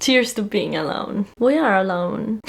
Cheers to being alone. We are alone.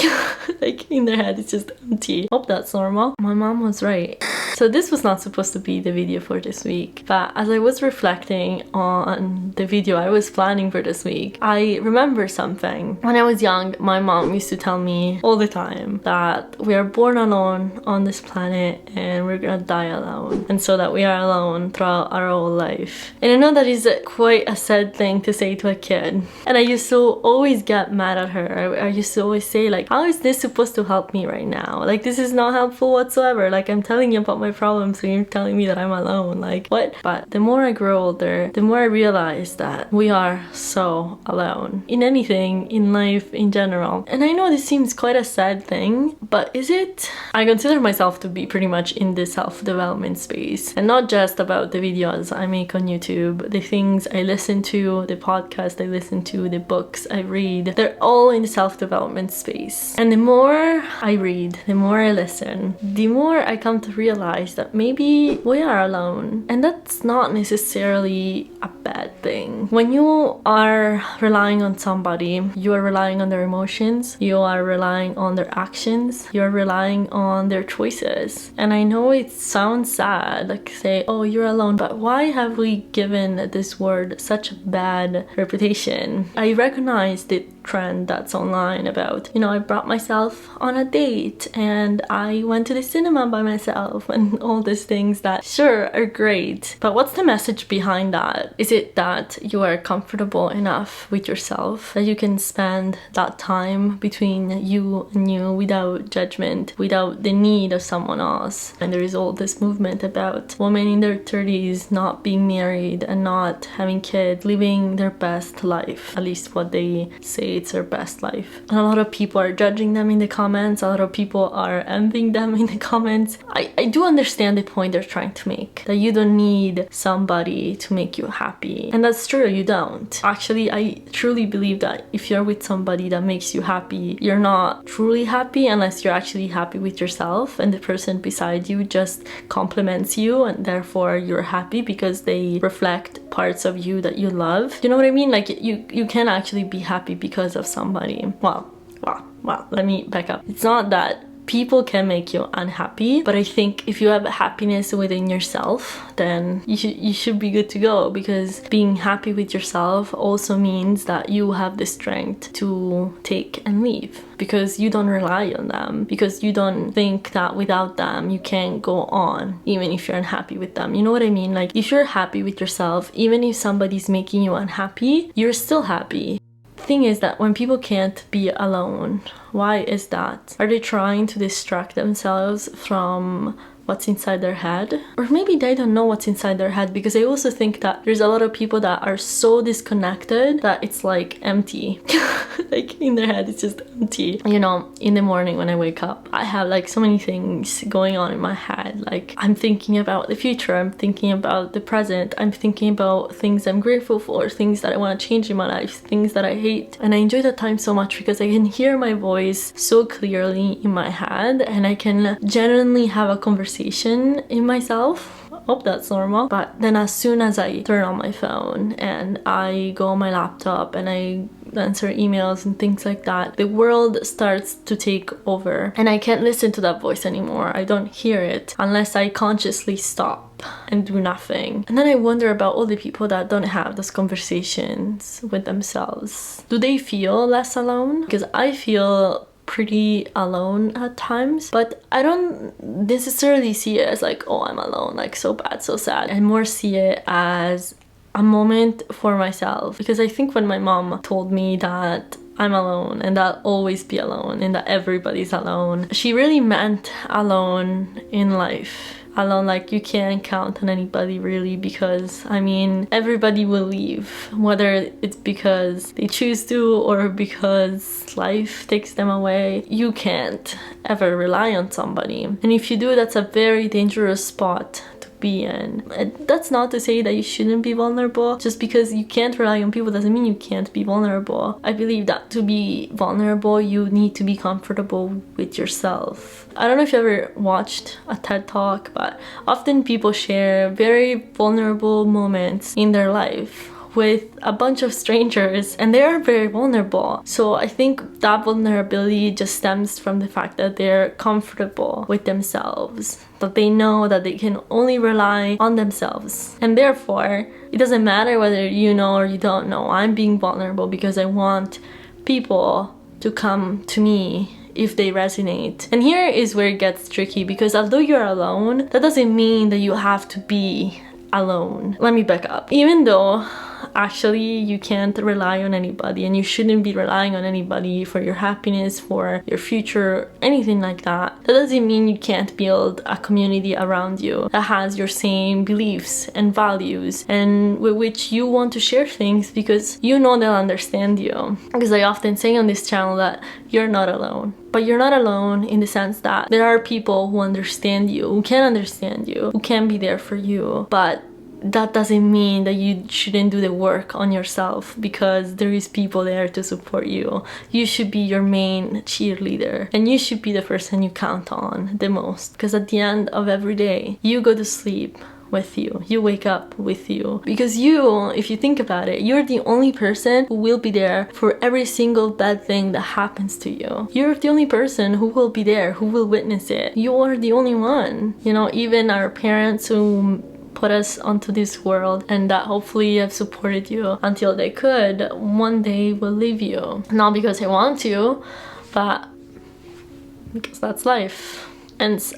Like in their head it's just empty. Hope that's normal. My mom was right. So this was not supposed to be the video for this week, but as I was reflecting on the video I was planning for this week, I remember something. When I was young, my mom used to tell me all the time that we are born alone on this planet and we're gonna die alone, and so that we are alone throughout our whole life. And I know that is quite a sad thing to say to a kid, and I used to always get mad at her. I used to always say like, how is this supposed to help me right now? Like, this is not helpful whatsoever. Like, I'm telling you about my problems and you're telling me that I'm alone. Like, what? But the more I grow older, the more I realize that we are so alone in anything, in life in general. And I know this seems quite a sad thing, but is it? I consider myself to be pretty much in the self-development space, and not just about the videos I make on YouTube, the things I listen to, the podcasts I listen to, the books I read. They're all in the self-development space. And the more I read, the more I listen, the more I come to realize that maybe we are alone. And that's not necessarily a bad thing. When you are relying on somebody, you are relying on their emotions, you are relying on their actions, you are relying on their choices. And I know it sounds sad, like say, oh, you're alone, but why have we given this word such a bad reputation? I recognize the trend that's online about, you know, I brought myself on a date and I went to the cinema by myself and all these things that sure are great, but what's the message behind that? Is it that you are comfortable enough with yourself that you can spend that time between you and you without judgment, without the need of someone else? And there is all this movement about women in their 30s not being married and not having kids, living their best life, at least what they say it's their best life. And a lot of people are judging them in the comments, a lot of people are envying them in the comments. I do understand the point they're trying to make, that you don't need somebody to make you happy. And that's true, you don't. Actually, I truly believe that if you're with somebody that makes you happy, you're not truly happy unless you're actually happy with yourself and the person beside you just compliments you and therefore you're happy because they reflect parts of you that you love. You know what I mean? Like, you can actually be happy because of somebody. Well, let me back up. It's not that people can make you unhappy, but I think if you have happiness within yourself, then you should be good to go, because being happy with yourself also means that you have the strength to take and leave, because you don't rely on them, because you don't think that without them you can't go on even if you're unhappy with them. You know what I mean? Like, if you're happy with yourself, even if somebody's making you unhappy, you're still happy. Thing is that when people can't be alone, why is that? Are they trying to distract themselves from what's inside their head? Or maybe they don't know what's inside their head, because I also think that there's a lot of people that are so disconnected that it's like empty. Like in their head it's just empty. You know, in the morning when I wake up, I have like so many things going on in my head. Like, I'm thinking about the future, I'm thinking about the present, I'm thinking about things I'm grateful for, things that I want to change in my life, things that I hate. And I enjoy that time so much because I can hear my voice so clearly in my head and I can genuinely have a conversation in myself. Hope that's normal. But then as soon as I turn on my phone and I go on my laptop and I answer emails and things like that, the world starts to take over and I can't listen to that voice anymore. I don't hear it unless I consciously stop and do nothing. And then I wonder about all the people that don't have those conversations with themselves. Do they feel less alone? Because I feel pretty alone at times, but I don't necessarily see it as like, oh, I'm alone, like so bad, so sad. I more see it as a moment for myself, because I think when my mom told me that I'm alone and I'll always be alone and that everybody's alone, she really meant alone in life. Alone, like you can't count on anybody really, because I mean, everybody will leave, whether it's because they choose to or because life takes them away. You can't ever rely on somebody, and if you do, that's a very dangerous spot to be in. That's not to say that you shouldn't be vulnerable. Just because you can't rely on people doesn't mean you can't be vulnerable. I believe that to be vulnerable, you need to be comfortable with yourself. I don't know if you ever watched a TED Talk, but often people share very vulnerable moments in their life with a bunch of strangers and they are very vulnerable. So I think that vulnerability just stems from the fact that they're comfortable with themselves, that they know that they can only rely on themselves. And therefore, it doesn't matter whether you know or you don't know. I'm being vulnerable because I want people to come to me if they resonate. And here is where it gets tricky, because although you're alone, that doesn't mean that you have to be alone. Let me back up. Even though actually you can't rely on anybody, and you shouldn't be relying on anybody for your happiness, for your future, anything like that, that doesn't mean you can't build a community around you that has your same beliefs and values and with which you want to share things, because you know they'll understand you. Because I often say on this channel that you're not alone. But you're not alone in the sense that there are people who understand you, who can understand you, who can be there for you. But that doesn't mean that you shouldn't do the work on yourself, because there is people there to support you. You should be your main cheerleader, and you should be the person you count on the most, because at the end of every day, you go to sleep with you, you wake up with you, because you, if you think about it, you're the only person who will be there for every single bad thing that happens to you. You're the only person who will be there, who will witness it. You are the only one. You know, even our parents who put us onto this world and that hopefully have supported you until they could, one day will leave you. Not because they want to, but because that's life. And so,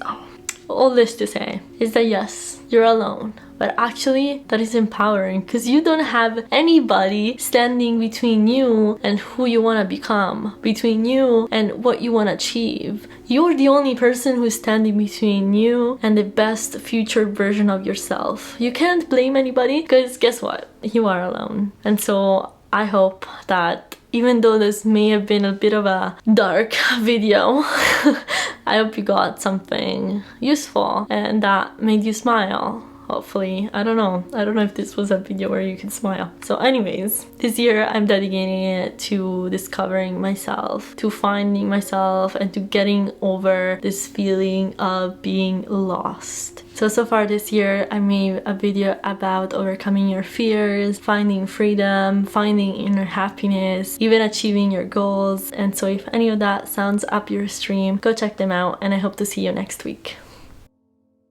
all this to say is that yes, you're alone, but actually that is empowering, because you don't have anybody standing between you and who you want to become, between you and what you want to achieve. You're the only person who's standing between you and the best future version of yourself. You can't blame anybody, because guess what? You are alone. And so I hope that even though this may have been a bit of a dark video, I hope you got something useful and that made you smile. Hopefully. I don't know if this was a video where you could smile. So anyways, this year I'm dedicating it to discovering myself, to finding myself, and to getting over this feeling of being lost. So far this year I made a video about overcoming your fears, finding freedom, finding inner happiness, even achieving your goals. And so if any of that sounds up your stream, go check them out, and I hope to see you next week.